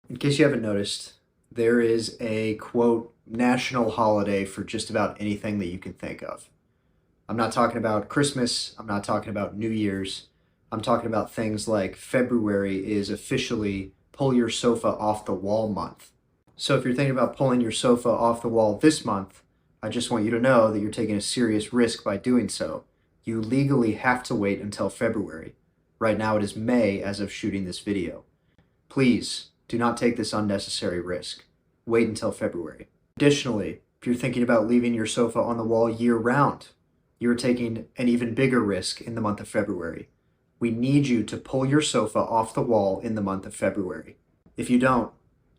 In case you haven't noticed, there is a, quote, national holiday for just about anything that you can think of. I'm not talking about Christmas. I'm not talking about New Year's. I'm talking about things like February is officially pull your sofa off the wall month. So if you're thinking about pulling your sofa off the wall this month, I just want you to know that you're taking a serious risk by doing so. You legally have to wait until February. Right now it is May as of shooting this video. Please do not take this unnecessary risk. Wait until February. Additionally, if you're thinking about leaving your sofa on the wall year-round, you're taking an even bigger risk in the month of February. We need you to pull your sofa off the wall in the month of February. If you don't,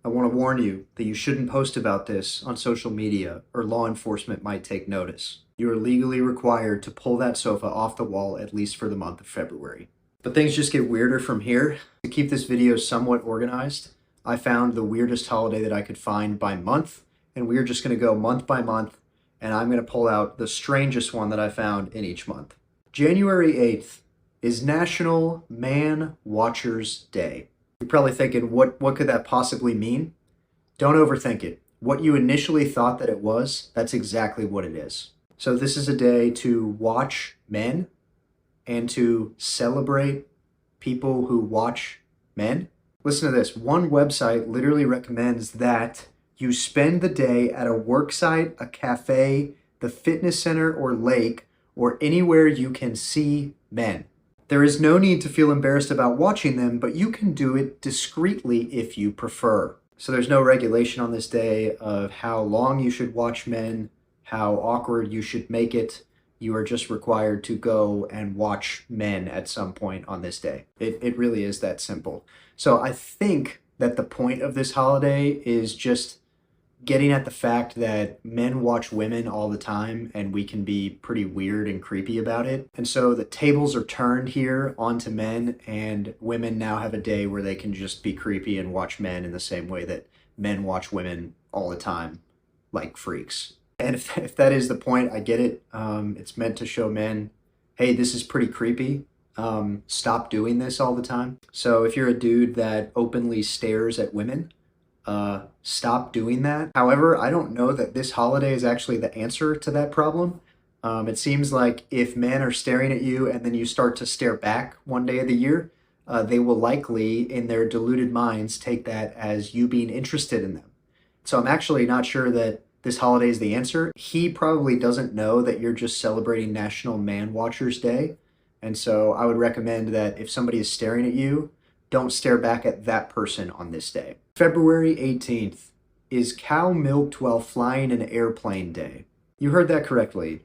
I want to warn you that you shouldn't post about this on social media or law enforcement might take notice. You are legally required to pull that sofa off the wall at least for the month of February. But things just get weirder from here. To keep this video somewhat organized, I found the weirdest holiday that I could find by month, and we're just going to go month by month, and I'm going to pull out the strangest one that I found in each month. January 8th is National Man Watchers Day. You're probably thinking, what could that possibly mean? Don't overthink it. What you initially thought that it was, that's exactly what it is. So this is a day to watch men and to celebrate people who watch men. Listen to this. One website literally recommends that you spend the day at a work site, a cafe, the fitness center or lake, or anywhere you can see men. There is no need to feel embarrassed about watching them, but you can do it discreetly if you prefer. So there's no regulation on this day of how long you should watch men, how awkward you should make it. You are just required to go and watch men at some point on this day. It really is that simple. So I think that the point of this holiday is just getting at the fact that men watch women all the time and we can be pretty weird and creepy about it. And so the tables are turned here onto men, and women now have a day where they can just be creepy and watch men in the same way that men watch women all the time, like freaks. And if that is the point, I get it. It's meant to show men, hey, this is pretty creepy. Stop doing this all the time. So if you're a dude that openly stares at women, stop doing that. However, I don't know that this holiday is actually the answer to that problem. It seems like if men are staring at you and then you start to stare back one day of the year, they will likely, in their deluded minds, take that as you being interested in them. So I'm actually not sure that this holiday is the answer. He probably doesn't know that you're just celebrating National Man Watchers Day. And so I would recommend that if somebody is staring at you, don't stare back at that person on this day. February 18th is Cow Milked While Flying an Airplane Day. You heard that correctly.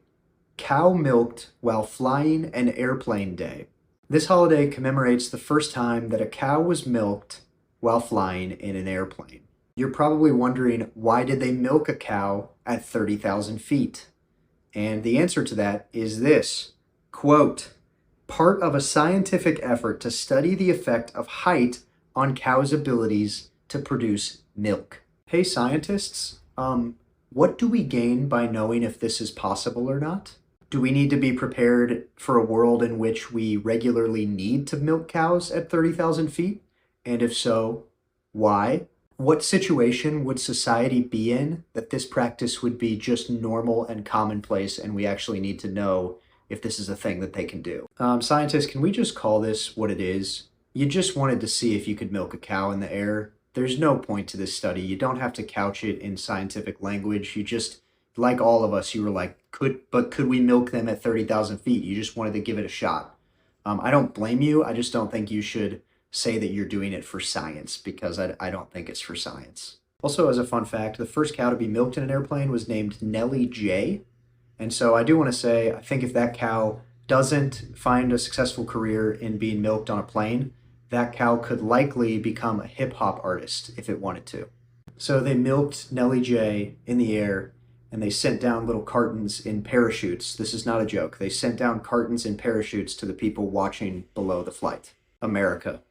Cow Milked While Flying an Airplane Day. This holiday commemorates the first time that a cow was milked while flying in an airplane. You're probably wondering, why did they milk a cow at 30,000 feet? And the answer to that is this, quote, part of a scientific effort to study the effect of height on cows' abilities to produce milk. Hey scientists, what do we gain by knowing if this is possible or not? Do we need to be prepared for a world in which we regularly need to milk cows at 30,000 feet? And if so, why? What situation would society be in that this practice would be just normal and commonplace and we actually need to know if this is a thing that they can do? Scientists, can we just call this what it is? You just wanted to see if you could milk a cow in the air. There's no point to this study. You don't have to couch it in scientific language. You just, like all of us, you were like, could we milk them at 30,000 feet? You just wanted to give it a shot. I don't blame you. I just don't think you should say that you're doing it for science, because I don't think it's for science. Also, as a fun fact, the first cow to be milked in an airplane was named Nellie J. And so I do want to say, I think if that cow doesn't find a successful career in being milked on a plane, that cow could likely become a hip-hop artist if it wanted to. So they milked Nellie J in the air, and they sent down little cartons in parachutes. This is not a joke. They sent down cartons in parachutes to the people watching below the flight. America,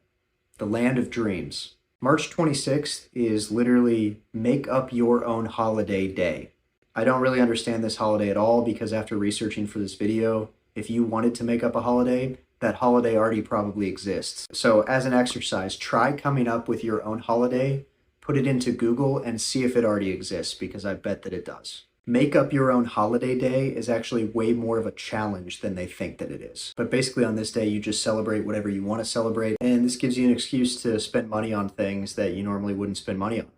the land of dreams. March 26th is literally make up your own holiday day. I don't really understand this holiday at all, because after researching for this video, if you wanted to make up a holiday, that holiday already probably exists. So as an exercise, try coming up with your own holiday Put it into Google and see if it already exists, because I bet that it does. Make up your own holiday day is actually way more of a challenge than they think that it is. But basically on this day, you just celebrate whatever you want to celebrate, and this gives you an excuse to spend money on things that you normally wouldn't spend money on.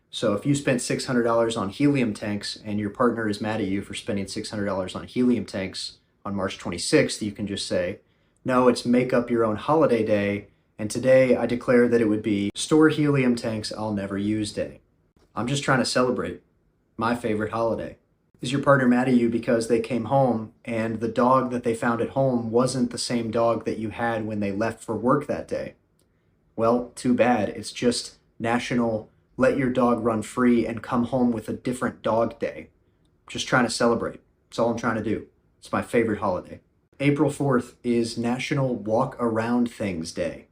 So if you spent $600 on helium tanks and your partner is mad at you for spending $600 on helium tanks on March 26th, you can just say, no, it's make up your own holiday day, and today I declare that it would be store helium tanks I'll never use day. I'm just trying to celebrate my favorite holiday. Is your partner mad at you because they came home and the dog that they found at home wasn't the same dog that you had when they left for work that day? Well, too bad. It's just National Let Your Dog Run Free and Come Home with a Different Dog Day. Just trying to celebrate. That's all I'm trying to do. It's my favorite holiday. April 4th is National Walk Around Things Day.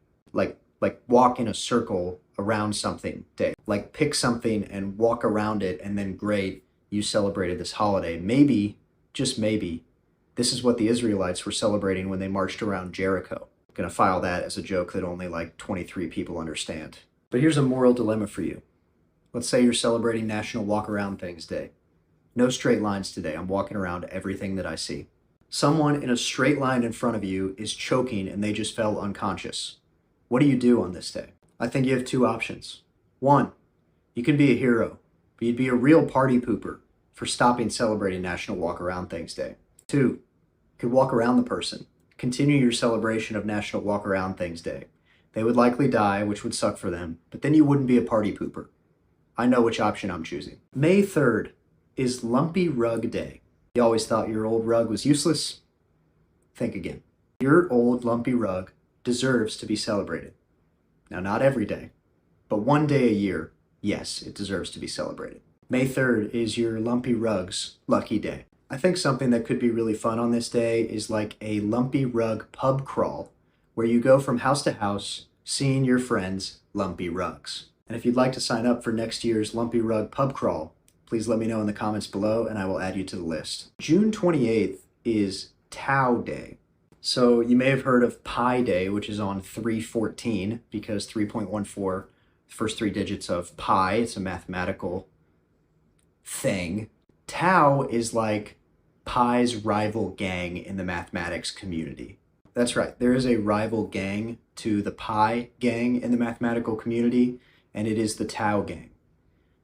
Like walk in a circle around something day. Like pick something and walk around it, and then great, you celebrated this holiday. Maybe, just maybe, this is what the Israelites were celebrating when they marched around Jericho. I'm gonna file that as a joke that only like 23 people understand. But here's a moral dilemma for you. Let's say you're celebrating National Walk Around Things Day. No straight lines today. I'm walking around everything that I see. Someone in a straight line in front of you is choking and they just fell unconscious. What do you do on this day? I think you have two options. One, you can be a hero, but you'd be a real party pooper for stopping celebrating National Walk Around Things Day. Two, you could walk around the person. Continue your celebration of National Walk Around Things Day. They would likely die, which would suck for them, but then you wouldn't be a party pooper. I know which option I'm choosing. May 3rd is Lumpy Rug Day. You always thought your old rug was useless? Think again. Your old lumpy rug deserves to be celebrated. Now, not every day, but one day a year, yes, it deserves to be celebrated. May 3rd is your lumpy rug's lucky day. I think something that could be really fun on this day is like a lumpy rug pub crawl, where you go from house to house, seeing your friends' lumpy rugs. And if you'd like to sign up for next year's Lumpy Rug Pub Crawl, please let me know in the comments below and I will add you to the list. June 28th is Tau Day. So you may have heard of Pi Day, which is on 3/14, because 3.14, first three digits of pi, it's a mathematical thing. Tau is like Pi's rival gang in the mathematics community. That's right, there is a rival gang to the Pi gang in the mathematical community, and it is the Tau gang.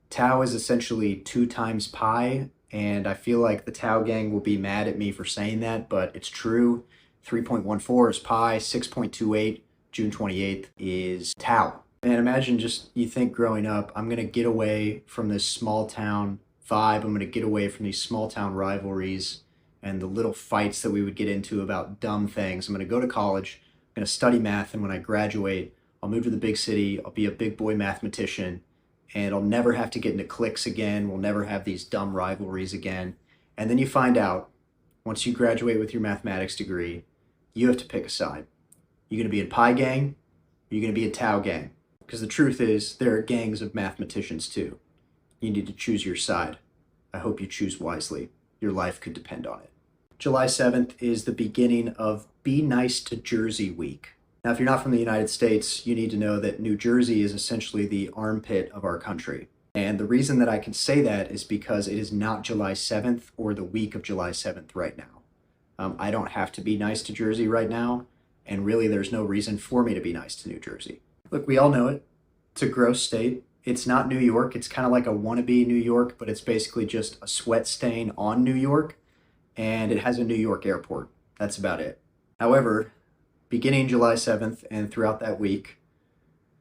Tau is essentially 2 times pi, and I feel like the Tau gang will be mad at me for saying that, but it's true. 3.14 is pi, 6.28, June 28th, is Tau. And imagine just, you think growing up, I'm gonna get away from this small town vibe, I'm gonna get away from these small town rivalries and the little fights that we would get into about dumb things. I'm gonna go to college, I'm gonna study math, and when I graduate, I'll move to the big city, I'll be a big boy mathematician, and I'll never have to get into cliques again, we'll never have these dumb rivalries again. And then you find out, once you graduate with your mathematics degree, you have to pick a side. You're gonna be in Pi gang, or you're gonna be in Tau gang. Because the truth is, there are gangs of mathematicians too. You need to choose your side. I hope you choose wisely. Your life could depend on it. July 7th is the beginning of Be Nice to Jersey Week. Now, if you're not from the United States, you need to know that New Jersey is essentially the armpit of our country. And the reason that I can say that is because it is not July 7th or the week of July 7th right now. I don't have to be nice to Jersey right now, and really there's no reason for me to be nice to New Jersey. Look, we all know it. It's a gross state. It's not New York. It's kind of like a wannabe New York, but it's basically just a sweat stain on New York, and it has a New York airport. That's about it. However, beginning July 7th and throughout that week,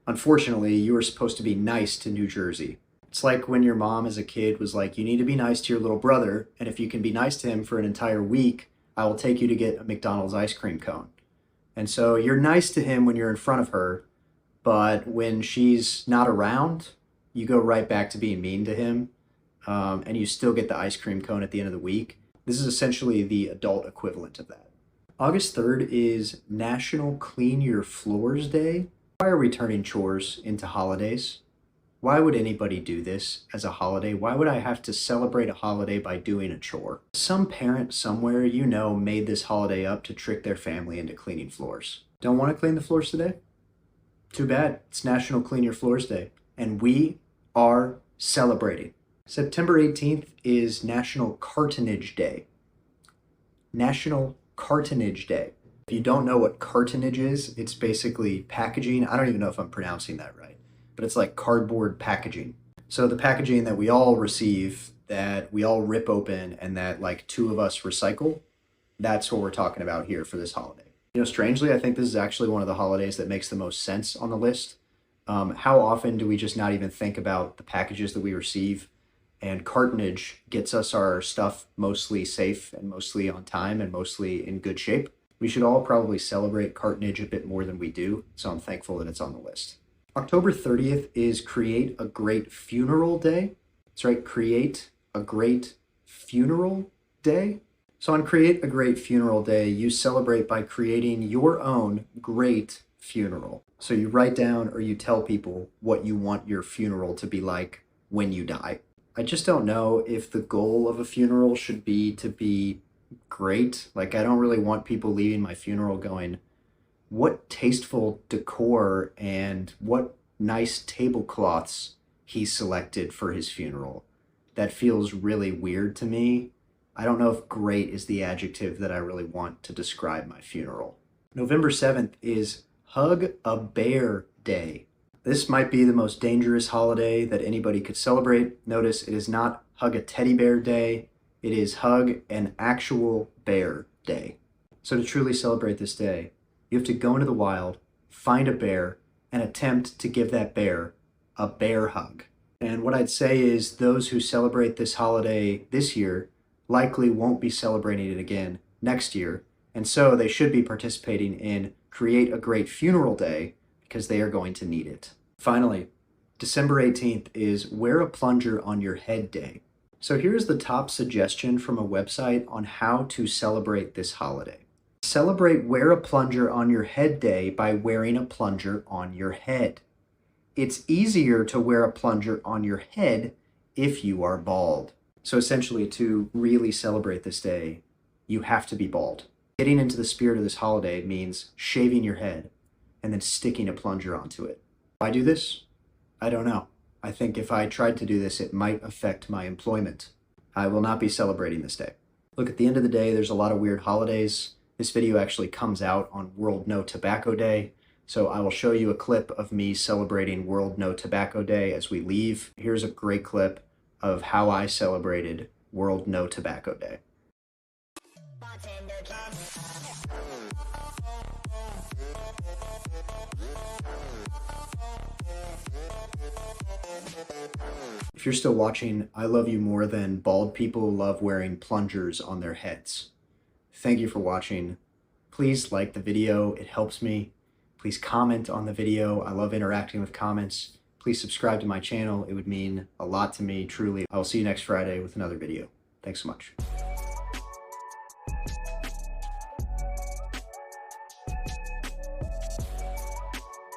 unfortunately, you are supposed to be nice to New Jersey. It's like when your mom as a kid was like, you need to be nice to your little brother, and if you can be nice to him for an entire week, I will take you to get a McDonald's ice cream cone. And so you're nice to him when you're in front of her, but when she's not around, you go right back to being mean to him, and you still get the ice cream cone at the end of the week. This is essentially the adult equivalent of that. August 3rd is National Clean Your Floors Day. Why are we turning chores into holidays? Why would anybody do this as a holiday? Why would I have to celebrate a holiday by doing a chore? Some parent somewhere you know made this holiday up to trick their family into cleaning floors. Don't want to clean the floors today? Too bad. It's National Clean Your Floors Day. And we are celebrating. September 18th is National Cartonnage Day. National Cartonnage Day. If you don't know what cartonnage is, it's basically packaging. I don't even know if I'm pronouncing that right, but it's like cardboard packaging. So the packaging that we all receive, that we all rip open, and that like two of us recycle, that's what we're talking about here for this holiday. You know, strangely, I think this is actually one of the holidays that makes the most sense on the list. How often do we just not even think about the packages that we receive? And cartonnage gets us our stuff mostly safe and mostly on time and mostly in good shape. We should all probably celebrate cartonnage a bit more than we do, so I'm thankful that it's on the list. October 30th is Create a Great Funeral Day. That's right, Create a Great Funeral Day. So on Create a Great Funeral Day, you celebrate by creating your own great funeral. So you write down or you tell people what you want your funeral to be like when you die. I just don't know if the goal of a funeral should be to be great. Like, I don't really want people leaving my funeral going, what tasteful decor and what nice tablecloths he selected for his funeral. That feels really weird to me. I don't know if great is the adjective that I really want to describe my funeral. November 7th is Hug a Bear Day. This might be the most dangerous holiday that anybody could celebrate. Notice it is not Hug a Teddy Bear Day. It is Hug an Actual Bear Day. So to truly celebrate this day, you have to go into the wild, find a bear, and attempt to give that bear a bear hug. And what I'd say is those who celebrate this holiday this year likely won't be celebrating it again next year, and so they should be participating in Create a Great Funeral Day because they are going to need it. Finally, December 18th is Wear a Plunger on Your Head Day. So here's the top suggestion from a website on how to celebrate this holiday. Celebrate Wear a Plunger on Your Head Day by wearing a plunger on your head. It's easier to wear a plunger on your head if you are bald. So essentially, to really celebrate this day, you have to be bald. Getting into the spirit of this holiday means shaving your head and then sticking a plunger onto it. Why do this? I don't know. I think if I tried to do this, it might affect my employment. I will not be celebrating this day. Look, at the end of the day, there's a lot of weird holidays. This video actually comes out on World No Tobacco Day, so I will show you a clip of me celebrating World No Tobacco Day as we leave. Here's a great clip of how I celebrated World No Tobacco Day. If you're still watching, I love you more than bald people love wearing plungers on their heads. Thank you for watching. Please like the video, it helps me. Please comment on the video. I love interacting with comments. Please subscribe to my channel. It would mean a lot to me, truly. I will see you next Friday with another video. Thanks so much.